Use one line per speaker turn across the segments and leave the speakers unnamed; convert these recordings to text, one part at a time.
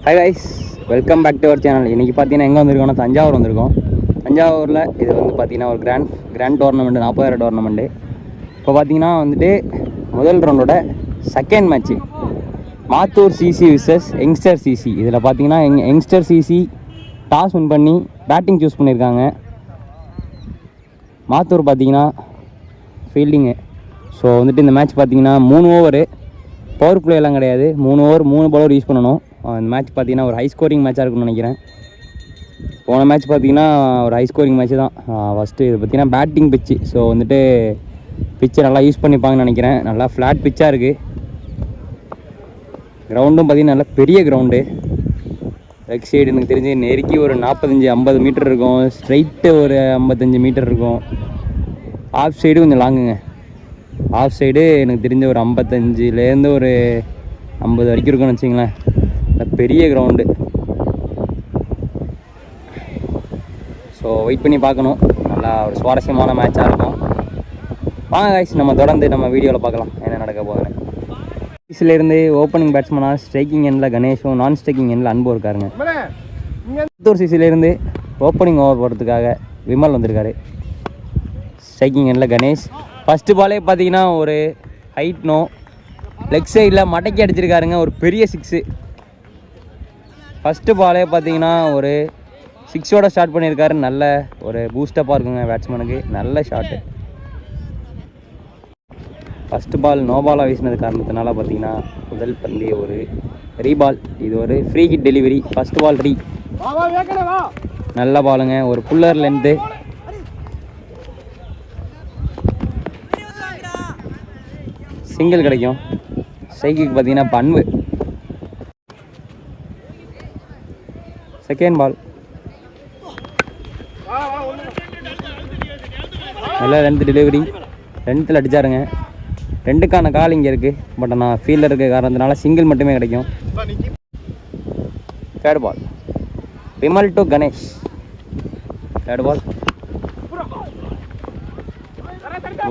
Hi guys, welcome back to our channel. இன்றைக்கி பார்த்தீங்கன்னா எங்கே வந்திருக்கோம்னா தஞ்சாவூர் வந்திருக்கோம். தஞ்சாவூரில் இது வந்து பார்த்தீங்கன்னா ஒரு கிராண்ட் டோர்னமெண்ட்டு, 40,000 டோர்னமெண்ட்டு. இப்போ பார்த்தீங்கன்னா வந்துட்டு முதல் ரவுண்டோட second match Mathur CC versus youngster CC. இதில் பார்த்தீங்கன்னா யங்ஸ்டர் சிசி டாஸ் வின் பண்ணி பேட்டிங் சூஸ் பண்ணியிருக்காங்க. மாத்தூர் பார்த்தீங்கன்னா ஃபீல்டிங்கு. ஸோ வந்துட்டு இந்த மேட்ச் பார்த்தீங்கன்னா 3 ஓவரு, பவர் பிளே எல்லாம் கிடையாது. 3 ஓவர் 3 பவுலர் யூஸ் பண்ணணும். இந்த மேட்ச் பார்த்தீங்கன்னா ஒரு ஹை ஸ்கோரிங் மேட்சாக இருக்குன்னு நினைக்கிறேன். போன மேட்ச் பார்த்தீங்கன்னா ஒரு ஹை ஸ்கோரிங் மேட்ச்சு தான். ஃபஸ்ட்டு இது பார்த்தீங்கன்னா பேட்டிங் பிச்சு. ஸோ வந்துட்டு பிச்சை நல்லா யூஸ் பண்ணிப்பாங்கன்னு நினைக்கிறேன். நல்லா ஃப்ளாட் பிச்சாக இருக்குது. கிரவுண்டும் பார்த்தீங்கன்னா நல்லா பெரிய கிரவுண்டு. லெக் சைடு எனக்கு தெரிஞ்சு நெருக்கி ஒரு 45-50 மீட்டர் இருக்கும். ஸ்ட்ரைட்டு ஒரு 55 மீட்டர் இருக்கும். ஆஃப் சைடு கொஞ்சம் லாங்குங்க. ஆஃப் சைடு எனக்கு தெரிஞ்ச ஒரு 55லேருந்து ஒரு 50 வரைக்கும் இருக்குன்னு வச்சிங்களேன். பெரிய கிரவுண்டு. ஸோ வெயிட் பண்ணி பார்க்கணும். நல்லா ஒரு சுவாரஸ்யமான மேட்சாக இருக்கும். வாங்க கைஸ், நம்ம தொடர்ந்து நம்ம வீடியோவில் பார்க்கலாம் என்ன நடக்க போகுதுன்னு. இருந்து ஓப்பனிங் பேட்ஸ்மனாக ஸ்ட்ரைக்கிங் எண்டில் கணேஷும், நான் ஸ்ட்ரைக்கிங் எண்டில் அன்பு இருக்காருங்க. மாத்தூர் சிசிலேருந்து ஓப்பனிங் ஓவர் போடுறதுக்காக விமல் வந்திருக்காரு. ஸ்ட்ரைக்கிங் எண்டில் கணேஷ். ஃபஸ்ட்டு பாலே பார்த்தீங்கன்னா ஒரு ஹைட் நோ, லெக் சைடில் மடக்கி அடிச்சிருக்காருங்க. ஒரு பெரிய 6. ஃபஸ்ட்டு பாலே பார்த்தீங்கன்னா ஒரு 6ஓட ஸ்டார்ட் பண்ணியிருக்காரு. நல்ல ஒரு பூஸ்டப்பாக இருக்குங்க பேட்ஸ்மேனுக்கு. நல்ல ஷாட்டு. ஃபஸ்ட்டு பால் நோ பாலாக வீசினது காரணத்தினால பார்த்தீங்கன்னா முதல் பந்து ஒரு ரீபால். இது ஒரு ஃப்ரீ ஹிட் டெலிவரி. ஃபஸ்ட்டு பால் ரீ. நல்ல பாலுங்க. ஒரு புல்லர் லென்த்து. சிங்கிள் கிடைக்கும். ஸ்ட்ரைக்குக்கு பார்த்தீங்கன்னா பண்பு. செகண்ட் பால் நல்லா லென்த் டெலிவரி. லென்த்தில் அடித்தாருங்க. 2க்கான கால் இங்கே இருக்குது. பட் நான் ஃபீல்டில் இருக்க காரணத்தினால சிங்கிள் மட்டுமே கிடைக்கும். Third ball Vimal to Ganesh. Third ball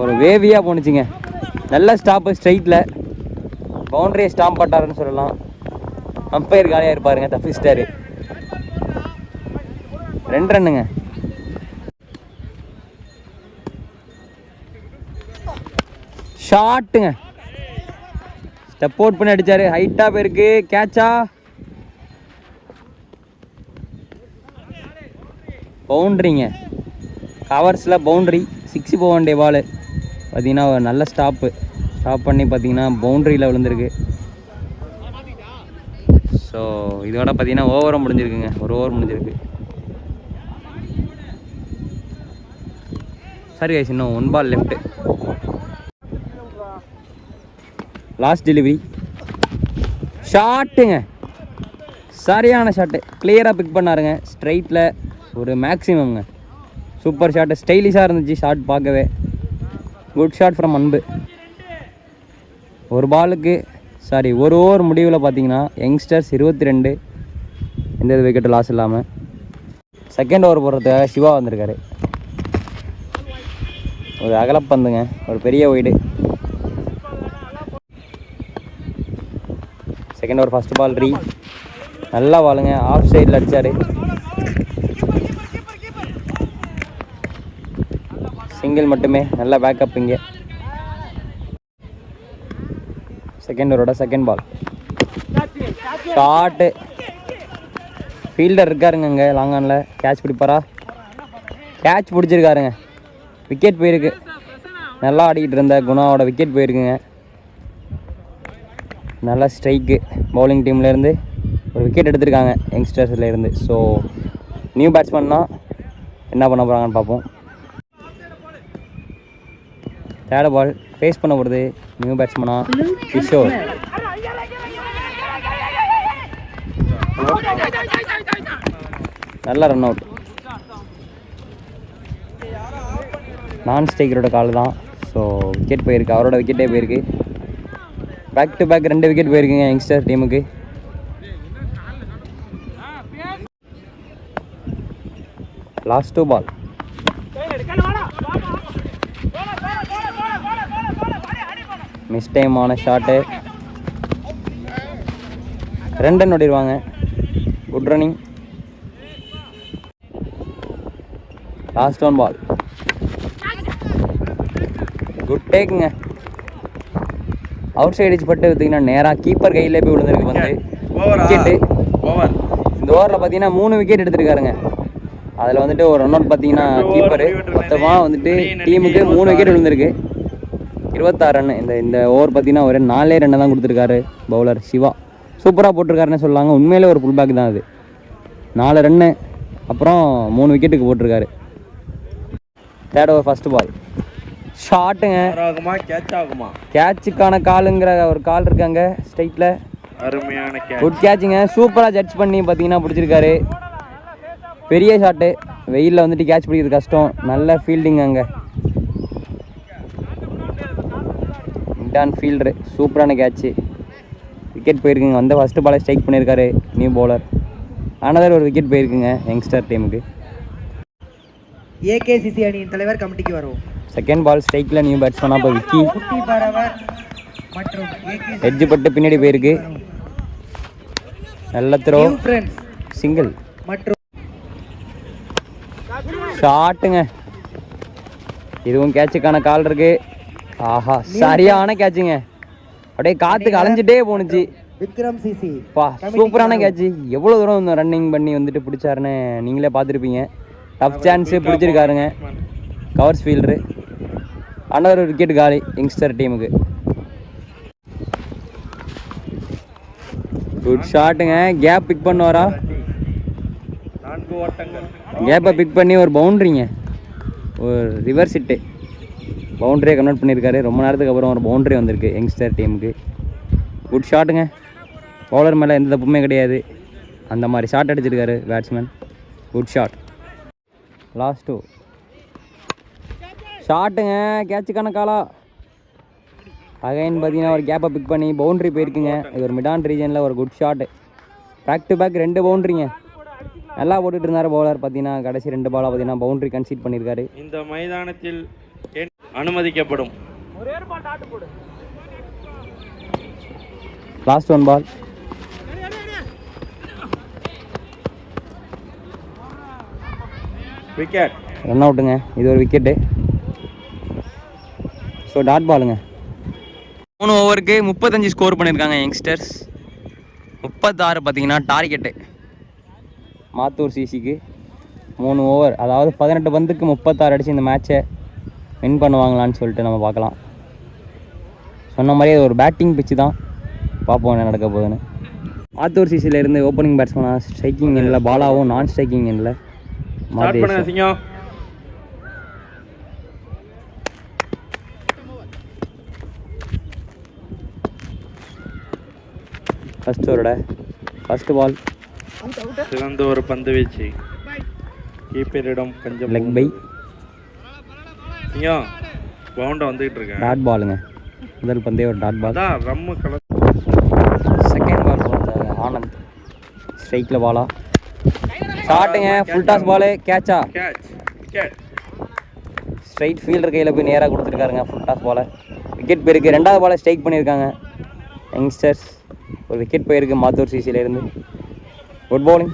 ஒரு வேவியாக போணுச்சுங்க. நல்ல ஸ்டாப்பு. ஸ்ட்ரைட்டில் பவுண்டரியை ஸ்டாம்ப் பட்டாருன்னு சொல்லலாம். அம்பையர் காலியாக இருப்பாருங்க, தப்பிச்சிட்டாரு. 2 ரன்னுங்க. ஷாட்டுங்க. ஸ்டெப் அவுட் பண்ணி அடித்தார். ஹைட்டாக போயிருக்கு. கேட்சா? பவுண்ட்ரிங்க. கவர்ஸில் பவுண்ட்ரி. 6 போக வேண்டிய பால் பார்த்தீங்கன்னா ஒரு நல்ல ஸ்டாப் பண்ணி பார்த்தீங்கன்னா பவுண்ட்ரியில் விழுந்திருக்கு. ஸோ இதோட பார்த்தீங்கன்னா ஓவரும் முடிஞ்சிருக்குங்க. ஒரு ஓவர் முடிஞ்சிருக்கு. சரி கைஸ், இன்னும் 1 பால் லெஃப்ட்டு. Last delivery. ஷாட்டுங்க. சரியான ஷாட்டு. கிளியராக பிக் பண்ணாருங்க. ஸ்ட்ரைட்டில் ஒரு மேக்ஸிமம்ங்க. Super shot. ஸ்டைலிஷாக இருந்துச்சு ஷாட் பார்க்கவே. குட் ஷாட் ஃப்ரம் அன்பு. ஒரு ஓவர் முடிவில் பார்த்தீங்கன்னா யங்ஸ்டர்ஸ் 22, எந்த விக்கெட்டு லாஸ் இல்லாமல். செகண்ட் ஓவர் போடுறதுக்காக சிவா வந்திருக்காரு. ஒரு அகலப்பந்துங்க, ஒரு பெரிய wide. Second over first ball ரீ. நல்லா பாலுங்க. ஆஃப் சைடில் அடித்தார். சிங்கிள் மட்டுமே. நல்ல பேக்கப் இங்கே. செகண்ட் ஓவரோட செகண்ட் பால் ஷாட்டு. ஃபீல்டர் இருக்காருங்க இங்கே லாங்கானில். கேட்ச் பிடிப்பாரா? கேட்ச் பிடிச்சிருக்காருங்க. விக்கெட் போயிருக்கு. நல்லா ஆடிக்கிட்டு இருந்த குணாவோட விக்கெட் போயிருக்குங்க. நல்லா ஸ்ட்ரைக்கு. பவுலிங் டீம்லேருந்து ஒரு விக்கெட் எடுத்திருக்காங்க யங்ஸ்டர்ஸ்லேருந்து. ஸோ நியூ பேட்ஸ்மேன்னா என்ன பண்ண போகிறாங்கன்னு பார்ப்போம். தேர்ட் பால் ஃபேஸ் பண்ண போகிறது நியூ பேட்ஸ்மேனா கிஷோர். நல்ல ரன் அவுட். நான் ஸ்ட்ரைக்கரோட கால் தான். ஸோ விக்கெட் போயிருக்கு. அவரோட விக்கெட்டே போயிருக்கு. பேக் டு பேக் 2 விக்கெட் போயிருக்குங்க யங்ஸ்டர் டீமுக்கு. லாஸ்ட் 2 பால். மிஸ் டைமான ஷாட்டு. 2 ரன் ஓடிடுவாங்க. Good running. Last one ball. Good டேக்குங்க. அவுட் சைடு பட்டு பார்த்தீங்கன்னா நேராக கீப்பர் கையிலே போய் விழுந்திருக்கு வந்து விக்கெட்டு. இந்த ஓவரில் பார்த்தீங்கன்னா 3 விக்கெட் எடுத்திருக்காருங்க. அதில் வந்துட்டு ஒரு ரன் அவுட் பார்த்தீங்கன்னா கீப்பரு மொத்தமாக வந்துட்டு டீமுக்கு 3 விக்கெட் விழுந்திருக்கு. 26 ரன். இந்த ஓவர் பார்த்தீங்கன்னா ஒரு 4 ரன் தான் கொடுத்துருக்காரு பவுலர் சிவா. சூப்பராக போட்டிருக்காருன்னு சொல்லாங்க. உண்மையிலே ஒரு புல் பேக் தான் அது. 4 ரன்னு அப்புறம் 3 விக்கெட்டுக்கு போட்டிருக்காரு. Third over first ball. ஷாட்டுங்க. கேட்சுக்கான காலுங்கிற ஒரு கால் இருக்காங்க ஸ்ட்ரைட்டில்.
அருமையான கேட்ச்.
குட் கேட்சுங்க. சூப்பராக ஜட்ஜ் பண்ணி பார்த்தீங்கன்னா பிடிச்சிருக்காரு. பெரிய ஷாட்டு. வெயிலில் வந்துட்டு கேட்ச் பிடிக்கிறது கஷ்டம். நல்ல ஃபீல்டிங் அங்கே. மிட்டான் ஃபீல்டரு. சூப்பரான கேட்சு. விக்கெட் போயிருக்குங்க. வந்த ஃபஸ்ட்டு பாலை ஸ்ட்ரைக் பண்ணியிருக்காரு நியூ பவுலர். ஆனதர் ஒரு விக்கெட் போயிருக்குங்க யங்ஸ்டர் டீமுக்கு.
ஏகேசிசி அணியின் தலைவர் கமிட்டிக்கு வருவோம்.
செகண்ட் பால் ஸ்ட்ரைக்கில் நியூ பேட்ஸ்மேன். அப்போ விக்கி எட்ஜு பட்டு பின்னாடி போயிருக்கு. நல்ல த்ரோ. சிங்கிள். ஷாட்டுங்க. இதுவும் கேட்சுக்கான கால் இருக்கு. ஆஹா சரியான கேட்சுங்க. அப்படியே காத்துக்கு அலைஞ்சிட்டே போணுச்சு.
விக்ரம் சிசி
பா சூப்பரான கேட்சு. எவ்வளோ தூரம் ரன்னிங் பண்ணி வந்துட்டு பிடிச்சாருன்னு நீங்களே பார்த்துருப்பீங்க. டஃப் சான்ஸு பிடிச்சிருக்காருங்க. Covers fielder. அனதர் ஒரு விக்கெட் காலி யங்ஸ்டர் டீமுக்கு. குட் ஷாட்டுங்க. கேப் பிக் பண்ணுவாரா? கேப்பை பிக் பண்ணி ஒரு பவுண்ட்ரிங்க. ஒரு ரிவர்ஸ் ஹிட்டு. பவுண்ட்ரியை கன்வெர்ட் பண்ணியிருக்காரு. ரொம்ப நேரத்துக்கு அப்புறம் ஒரு பவுண்ட்ரி வந்திருக்கு யங்ஸ்டர் டீமுக்கு. குட் ஷாட்டுங்க. பவுலர் மேலே எந்த தப்புமே கிடையாது. அந்த மாதிரி ஷாட் அடிச்சிருக்காரு batsman. Good shot. Last two. ஷாட்டுங்க. கேட்சுக்கான காலா. அகைன் பார்த்தீங்கன்னா ஒரு கேப்பை பிக் பண்ணி பவுண்ட்ரி போயிருக்குங்க. இது ஒரு மிடான் ரீஜனில் ஒரு good shot. Back to back 2 பவுண்ட்ரிங்க. நல்லா போட்டுட்டு இருந்தார் பவுலர். பார்த்தீங்கன்னா கடைசி 2 பாலாக பார்த்தீங்கன்னா பவுண்ட்ரி கன்சீட் பண்ணியிருக்காரு.
இந்த மைதானத்தில் அனுமதிக்கப்படும்.
Last one ball.
Wicket.
Run அவுட்டுங்க. இது ஒரு விக்கெட்டு. ஸோ டாட் பாலுங்க. 3 ஓவருக்கு 35 ஸ்கோர் பண்ணியிருக்காங்க யங்ஸ்டர்ஸ். 36 பார்த்தீங்கன்னா டார்கெட்டு மாத்தூர் சிசிக்கு. 3 ஓவர் அதாவது 18 பந்துக்கு 36 அடித்து இந்த மேட்சை வின் பண்ணுவாங்களான்னு சொல்லிட்டு நம்ம பார்க்கலாம். சொன்ன மாதிரி அது ஒரு பேட்டிங் பிச்சு தான். பார்ப்போம் என்ன நடக்க போகுதுன்னு. மாத்தூர் சிசிலேருந்து ஓப்பனிங் பேட்ஸ்மேனாக ஸ்ட்ரைக்கிங் எண்ணில் பாலாவும் நான் ஸ்ட்ரைக்கிங் எண்ணில் மாதேஷ். ஃபர்ஸ்ட் ஓவரோட ஃபர்ஸ்ட் பால்.
சிறந்த ஒரு பந்து வீச்சு. கீப்பரிடம் கொஞ்சம்
லெக் பை.
பவுண்டா வந்துகிட்டு இருக்கேன்.
டாட் பாலுங்க. முதல் பந்தே ஒரு டாட் பால்.
ரம்மு கலர்.
செகண்ட் பால் போட்டாங்க ஆனந்த். ஸ்ட்ரைக்கில் பாலா. ஷாட்டுங்க. Full toss ball. கேட்சா? ஸ்ட்ரைட் ஃபீல்டர் கையில் போய் நேராக கொடுத்துருக்காருங்க ஃபுல் டாஸ் பாலை. விக்கெட் போயிருக்கு. 2வது பாலை ஸ்ட்ரைக் பண்ணியிருக்காங்க யங்ஸ்டர்ஸ். ஒரு விக்கெட் போயிருக்கு மாத்தூர் சிசிலேருந்து. Good bowling.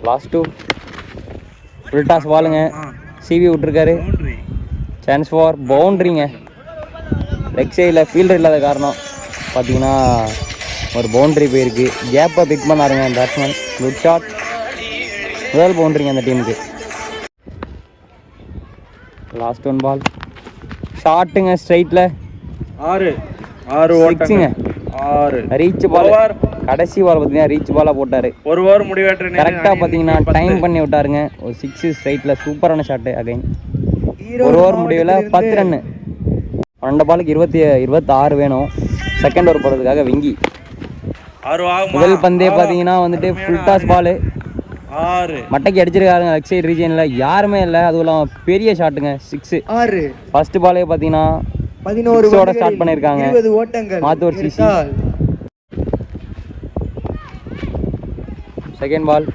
Last two. Full toss பாலுங்க. சிவி விட்டுருக்காரு. சான்ஸ் ஃபார் பவுண்ட்ரிங்க. லெக் சைடில் ஃபீல்டர் இல்லாத காரணம் பார்த்தீங்கன்னா ஒரு பவுண்ட்ரி போயிருக்கு. கேப்பை பிக் பண்ணாருங்க பேட்ஸ்மேன். Good shot. முதல் பவுண்ட்ரிங்க அந்த டீமுக்கு. Last one ball. ஷாட்டுங்க. ஸ்ட்ரைட்டில்
6
சிக்ஸுங்க.
6
ரீச் பால். கடைசி பால் பார்த்தீங்கன்னா ரீச் பாலாக போட்டார்.
ஒரு ஓவர் முடிவேற்ற
கரெக்டாக பார்த்தீங்கன்னா டைம் பண்ணி விட்டாருங்க. ஒரு 6 ஸ்ட்ரைட்டில் சூப்பரான ஷாட்டு. அகைன் ஒரு ஓவர் முடிவில் 10 ரன்னு. 12 பாலுக்கு 26 வேணும். செகண்ட் ஓவர் போடுறதுக்காக விங்கி. முதல் பந்தே பார்த்தீங்கன்னா வந்துட்டு ஃபுல் டாஸ் பாலு.
6
மட்டைக்கு அடிச்சிருக்காருங்க லெக் சைடு ரீஜனில். யாருமே இல்லை. அதுவும் இல்லாமல் பெரிய ஷாட்டுங்க. 6. ஃபர்ஸ்ட் பாலே பார்த்தீங்கன்னா 11 ஸ்டார்ட் பண்ணியிருக்காங்க மாத்தூர் சிசி. Second ball.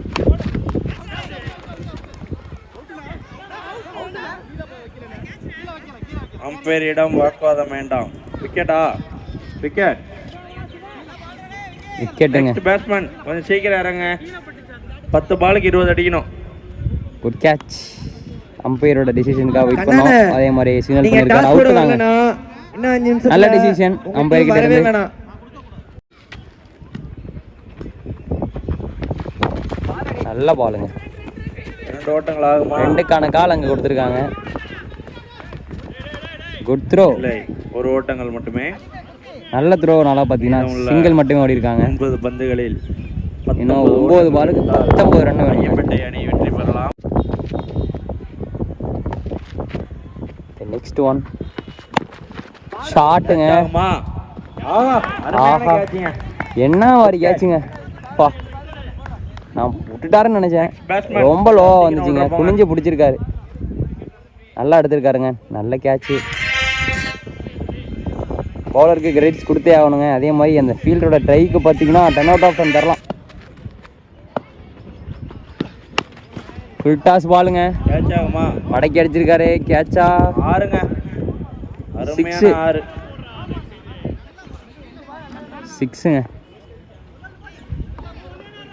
அம்பையரிடம் வாக்குவாதம் வேண்டாம். விக்கெட்டா? விக்கெட்.
விக்கெட்டுங்க.
நெக்ஸ்ட் பேட்ஸ்மேன் கொஞ்சம் சீக்கிரம் இறங்க. 10 பாலுக்கு 20 அடிக்கணும்.
Good catch. அம்பையரோட டிசிஷனுக்காக வெயிட் பண்ணோம். அதே மாதிரி சிக்னல்
நீங்க
பண்ணிருக்காரு.
டாஸ்
அவுட்
போட
தாங்க.
வரலனா இன்னும் 5 நிமிஷம்
நல்ல டிசிஷன் அம்பையர் கிட்ட இருந்து.
வேணாம்.
நல்ல பாலுங்க.
2 ஓட்டங்கள் ஆகுமா?
2க்கான கால் அங்க கொடுத்திருக்காங்க. Good throw.
இல்லை, 1 ஓட்டங்கள் மட்டுமே.
நல்ல த்ரோ. நல்லா பாத்தீங்கன்னா சிங்கிள் மட்டுமே ஓடி இருக்காங்க.
9 பந்துகளில்
இன்னும் 9 பாலுக்கு 19 ரன் வேணும்.
ஐயப்பேட்டை அணி வெற்றி பெறலாம்.
நெக்ஸ்ட் ஒன் ஷாட்டுங்க.
ஆமா. ஆஹா, அருமையான கேட்சிங்க.
என்ன வாரி கேட்சுங்க. பா, நான் விட்டுட்டாருன்னு நினைச்சேன்.
பேட்ஸ்மேன்
ரொம்ப லோவா வந்துச்சுங்க. குனிஞ்சு பிடிச்சிருக்காரு. நல்லா எடுத்திருக்காருங்க. நல்ல கேட்சு. பவுலருக்கு கிரேட்ஸ் கொடுத்தே ஆகணுங்க. அதே மாதிரி அந்த ஃபீல்டரோட ட்ரைக்கு பார்த்தீங்கன்னா 10 out of 10 தரலாம். ஃபுல் டாஸ் பாலுங்க.
கேட்ச் ஆகுமா?
மடக்கி அடிச்சிருக்காரு. கேட்சா?
6ங்க. அருமையான 6.
6ங்க.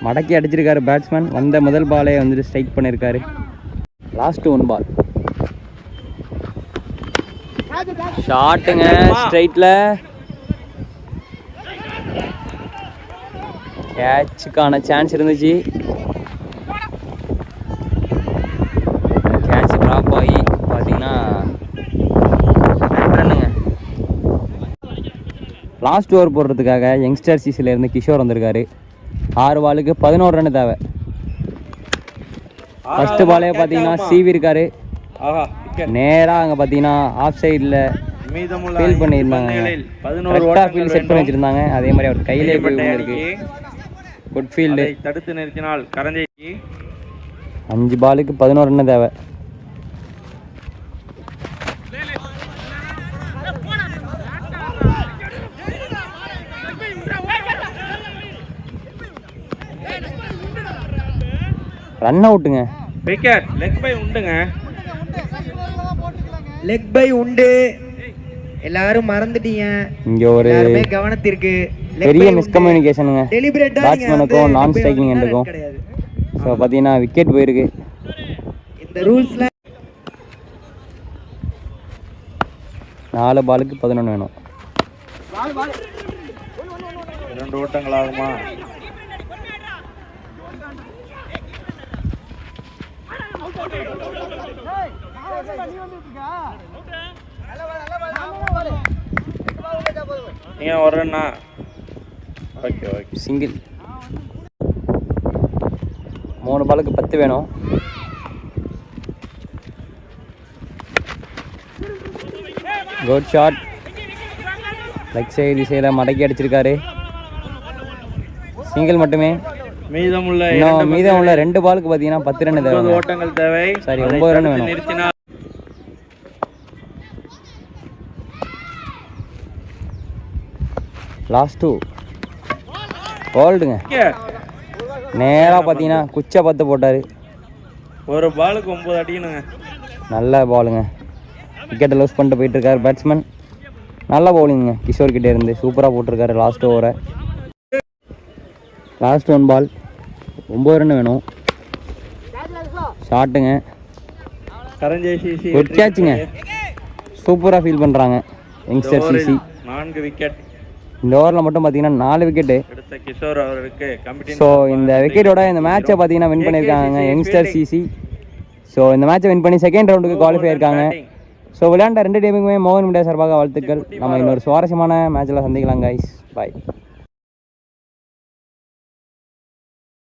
மடக்கி அடிச்சிருக்காரு பேட்ஸ்மேன். வந்த முதல் பாலே வந்துட்டு ஸ்ட்ரைக் பண்ணியிருக்காரு. லாஸ்ட் 1 பால் ஷாட்டுங்க. ஸ்ட்ரைட்ல கேட்சுக்கான சான்ஸ் இருந்துச்சு. கேட்ச் ட்ராப் ஆகி பார்த்தீங்கன்னா ரன்னுங்க. லாஸ்ட் ஓவர் போடுறதுக்காக யங்ஸ்டர் சிசில இருந்து கிஷோர் வந்திருக்காரு. 6 பாலுக்கு 11 ரன் தேவை. ஃபர்ஸ்ட் பாலே பார்த்தீங்கன்னா சிவி இருக்காரு.
ஆஹா, விக்கெட்.
நேராக அங்கே பார்த்தீங்கன்னா ஆஃப் சைடில்
மீதமுள்ள
ஃபீல் பண்ணியிருந்தாங்க.
11
கரெக்டாக
ஓட்டங்கள்
ஃபீல் செட் பண்ணி வச்சுருந்தாங்க. அதே மாதிரி அவர் கையிலே போய் இருக்கு. Good field.
அதை தடுத்து நிறுத்தினால் கரஞ்சேசி.
5 பாலுக்கு 11 ரன் தேவை. ரன் அவுட்டுங்க.
விக்கெட். லெக் பை உண்டுங்க.
லெக் பை உண்டு. எல்லாரும் மறந்துட்டீங்க.
இங்க ஒரு
எல்லாருமே கவனத்திற்கு.
பெரிய மிஸ்கம்யூனிகேஷனுங்க
டெலிபரேட்டா
பேட்ஸ்மேனுக்கும் நான் ஸ்ட்ரைக்கிங் எண்டுக்கும். ஸோ பார்த்தீங்கன்னா விக்கெட் போயிருக்கு.
இந்த ரூல்ஸ்ல
4 பாலுக்கு 11 வேணும்.
2 ஓட்டங்கள் ஆகுமா? நீங்க வரேன்னா ஓகே ஓகே.
சிங்கிள். 3 பாலுக்கு 10 வேணும். Good shot. லெக் சைடு திசையில் மடக்கி அடிச்சிருக்காரு. சிங்கிள் மட்டுமே.
மீதமுள்ள
2 பாலுக்கு பார்த்தீங்கன்னா 10 ரன் தேவை.
ஓட்டங்கள் தேவை.
சரி, 9 ரன் வேணும்.
நிறுத்தினால்
லாஸ்ட் 2 கோல்டுங்க. நேராக பார்த்தீங்கன்னா குச்சை 10 போட்டார்.
1 பாலுக்கு 9 அடிக்கணுங்க.
நல்ல பாலுங்க. விக்கெட்டை லூஸ் பண்ணிட்டு போயிட்டு இருக்காரு பேட்ஸ்மேன். நல்ல பவுலிங்க கிஷோர் கிட்டே இருந்து. சூப்பராக போட்டிருக்காரு லாஸ்ட் ஓவரை. லாஸ்ட் 1 பால் 9 ரன் வேணும். ஷாட்டுங்க.
கரஞ்சேசி
குட் கேட்சுங்க. சூப்பராக ஃபீல் பண்ணுறாங்க யங்ஸ்டர் சிசி.
4 விக்கெட்.
இந்த ஓவரில் மட்டும் பார்த்தீங்கன்னா 4 விக்கெட்டு.
எடுத்த கிஷோர் அவருக்கு கமிட்டி.
ஸோ இந்த விக்கெட்டோட இந்த மேட்சை பார்த்தீங்கன்னா வின் பண்ணியிருக்காங்க யங்ஸ்டர் சிசி. ஸோ இந்த மேட்சை வின் பண்ணி செகண்ட் ரவுண்டுக்கு குவாலிஃபை இருக்காங்க. ஸோ விளையாண்ட 2 டீமுக்குமே மோகன் மீடியா சார்பாக வாழ்த்துக்கள். நம்ம இன்னொரு சுவாரஸ்யமான மேட்சில் சந்திக்கலாம் கைஸ். பாய்.